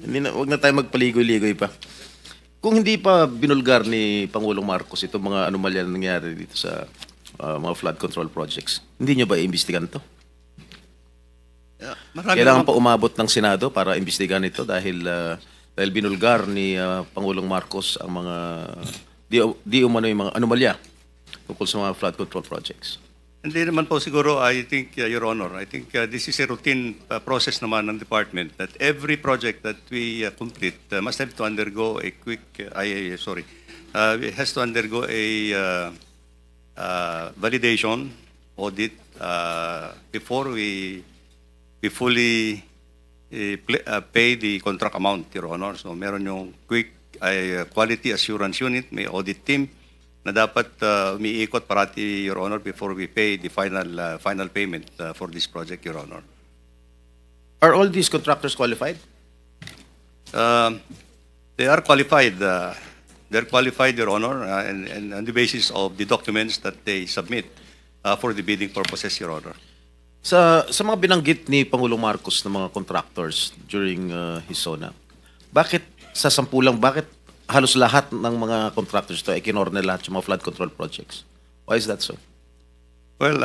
Wag na tayo magpaligoy-ligoy pa. Kung hindi pa binulgar ni Pangulong Marcos itong mga anomalya na nangyari dito sa mga flood control projects, hindi nyo ba iimbestigan to? Kailangan pa umabot ng Senado para imbestigan ito dahil binulgar ni Pangulong Marcos ang mga di umano yung mga anomalya tungkol sa mga flood control projects. Hindi naman po siguro, I think, Your Honor, I think this is a routine process naman ng department that every project that we complete must have to undergo a quick, it has to undergo a validation audit before we fully pay the contract amount, Your Honor. So meron yung quick quality assurance unit, may audit team, na dapat umiikot parati, Your Honor, before we pay the final payment for this project, Your Honor. Are all these contractors qualified? They are qualified. They're qualified, Your Honor, and on the basis of the documents that they submit for the bidding purposes, Your Honor. Sa mga binanggit ni Pangulong Marcos ng mga contractors during his SONA, bakit sa sampulang, bakit halos lahat ng mga contractors to ay kinorner lahat yung mga flood control projects? Why is that so? Well,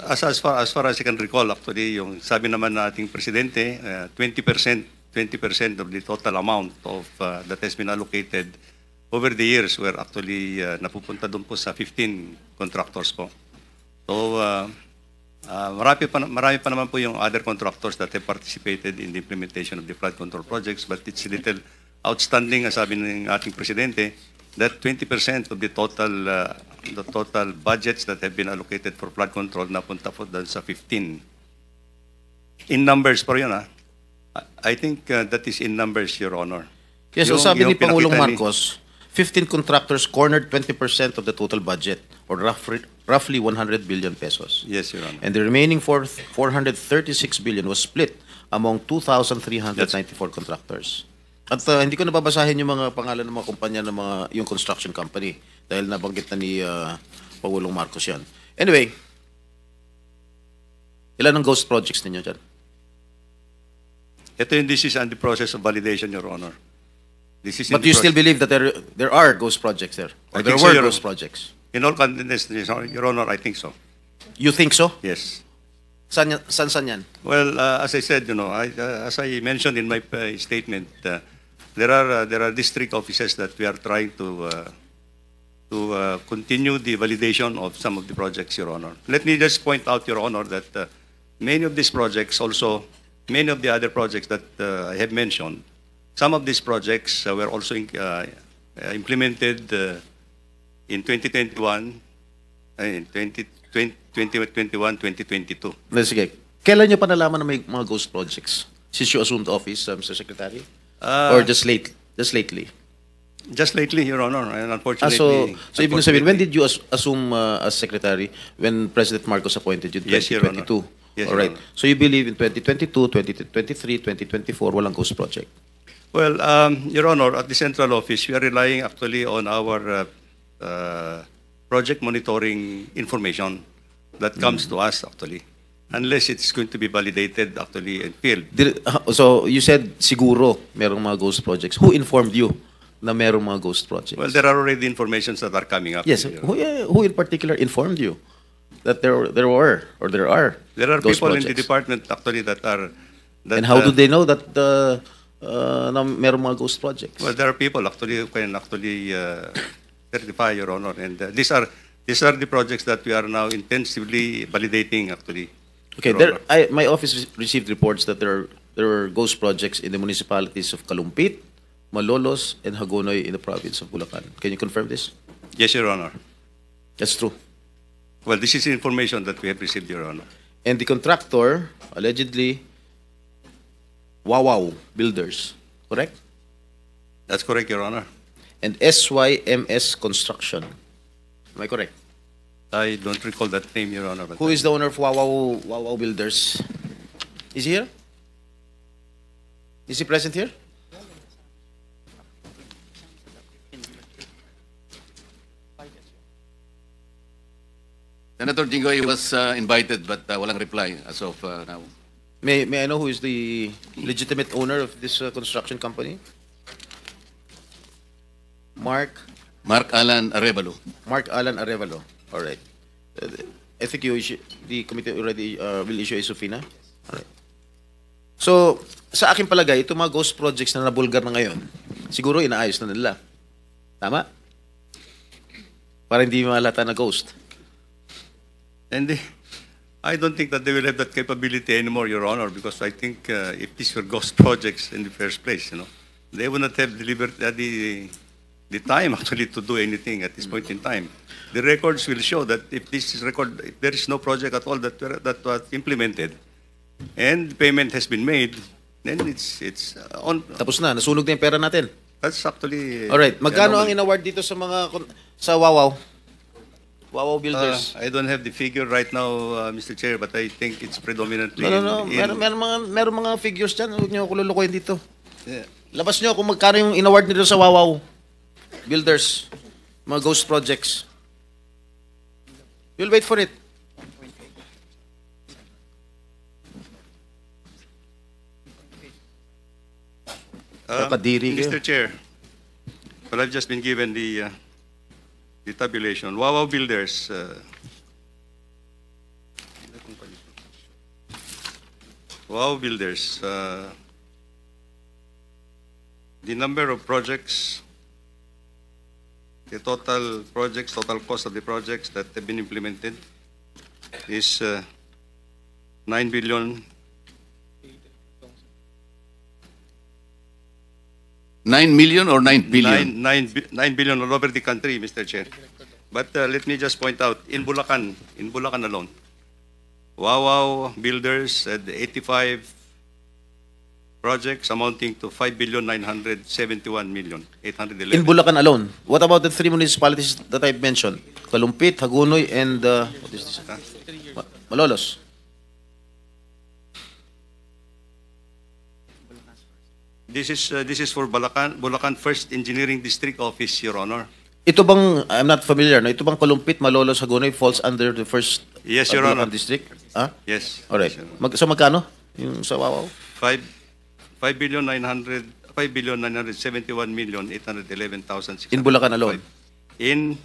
as far as I can recall, actually, yung sabi naman na ating presidente, 20% of the total amount of that has been allocated over the years were actually napupunta doon po sa 15 contractors po. So, marami pa naman po yung other contractors that have participated in the implementation of the flood control projects, but it's a little outstanding, as sabi ng ating presidente, that 20% of the total budgets that have been allocated for flood control napunta po doon sa 15. In numbers po yun, I think that is in numbers, Your Honor. Yes, so sabi ni Pangulong Marcos, 15 contractors cornered 20% of the total budget, or roughly 100 billion pesos. Yes, Your Honor. And the remaining 436 billion was split among 2,394 contractors. At hindi ko nababasahin yung mga pangalan ng mga kumpanya ng yung construction company dahil nabanggit na ni Pangulong Marcos yan. Anyway, ilan ang ghost projects ninyo dyan? This is on the process of validation, Your Honor. But you still believe that there are ghost projects there? Or there were ghost projects? In all confidence, Your Honor, I think so. You think so? Yes. Saan yan? Well, as I said, as I mentioned in my statement, there are district offices that we are trying to continue the validation of some of the projects, Your Honor. Let me just point out, Your Honor, that many of these projects, also many of the other projects that I have mentioned, some of these projects were also implemented in 2021, in 2021, 2022. Sige. Kailan nyo pa nalaman na may mga ghost projects? Since you assumed office, Mr. Secretary? Or just lately? Just lately, Your Honor, and unfortunately. So ibig sabihin, when did you assume as Secretary when President Marcos appointed you? Yes, Your Honor. 2022? Yes, all right. Your Honor. So you believe in 2022, 2023, 2024, walang ghost project? Well, Your Honor, at the central office, we are relying actually on our project monitoring information that comes to us actually, unless it's going to be validated actually in field. So you said siguro merong mga ghost projects. Who informed you na merong mga ghost projects? Well, there are already informations that are coming up. Yes. Who in particular informed you that there were or there are? There are ghost people projects? in the department actually that are. And how do they know that na merong mga ghost projects? Well, there are people actually who can actually certify, Your Honor, and these are the projects that we are now intensively validating actually. Okay, my office received reports that there were ghost projects in the municipalities of Kalumpit, Malolos, and Hagonoy in the province of Bulacan. Can you confirm this? Yes, Your Honor. That's true. Well, this is information that we have received, Your Honor. And the contractor, allegedly, Wawaw Builders, correct? That's correct, Your Honor. And SYMS Construction. Am I correct? I don't recall that name, Your Honor. Who is the owner of Wawaw Builders? Is he here? Is he present here? Senator Jinggoy was invited but walang reply as of now. May I know who is the legitimate owner of this construction company? Mark Alan Arevalo. Alan Arevalo. All right. I think the committee already will issue a subpoena. All right. So, sa akin palagay, itong mga ghost projects na nabulgar na ngayon, siguro inaayos na nila. Tama? Para hindi malata na ghost. And I don't think that they will have that capability anymore, Your Honor, because I think if these were ghost projects in the first place, they would not have the time actually to do anything at this point in time. The records will show that if there is no project at all that was implemented, and payment has been made, then it's on. Tapos na, nasunog na yung pera natin. That's actually. Alright, magkano ang anomaly. in-award dito sa sa Wawaw? Wawaw Builders. I don't have the figure right now, Mr. Chair, but I think it's predominantly. No. in- Meron mga figures dyan. Huwag niyo ako lulukoyin dito. Yeah. Labas niyo kung magkano yung in-award nito sa Wawaw Builders. Mga ghost projects. You'll wait for it. Nakadiri kayo. Mr. Chair, well, I've just been given the tabulation. Wawaw Builders. Wawaw Builders. The number of projects, the total projects, total cost of the projects that have been implemented is 9 billion. 9 million or 9 billion? 9 billion all over the country, Mr. Chair. But let me just point out, in Bulacan alone, Wawaw Builders had 85 projects amounting to 5,971,811,000. In Bulacan alone. What about the three municipalities that I've mentioned? Kalumpit, Hagunoy, and what is this? Malolos. This is for Bulacan First Engineering District Office, Your Honor. Ito bang, I'm not familiar, no? Ito bang Kalumpit, Malolos, Hagunoy falls under the first Yes, Your Bulacan Honor. district? Ah? Yes. Alright. Yes, Your Honor. So magkano? Yung sa Wawaw? 5,971,811,600. In Bulacan alone? In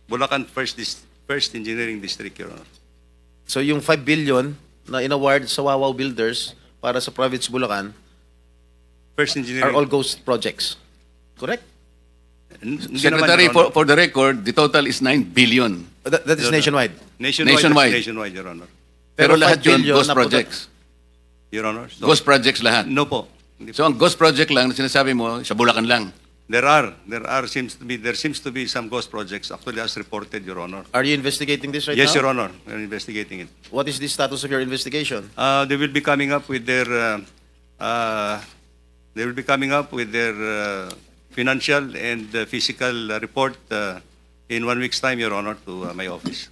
Bulacan First Engineering District, Your Honor. So yung 5 billion na in-award sa Wawaw Builders para sa province Bulacan First are Engineering. all ghost projects. Correct? Hindi Secretary, naman, Your Honor. for the record, the total is 9 billion. That is nationwide. Nationwide. Nationwide, Your Honor. Pero 5 lahat yun, billion ghost na projects. Your Honor. So, Ghost projects lahat. No po. Hindi So ang ghost project lang na sinasabi mo, sa Bulacan lang. There seems to be some ghost projects actually as reported, Your Honor. Are you investigating this right Yes, now? Your Honor. We're investigating it. What is the status of your investigation? They will be coming up with their financial and physical report in 1 week's time, Your Honor, to my office.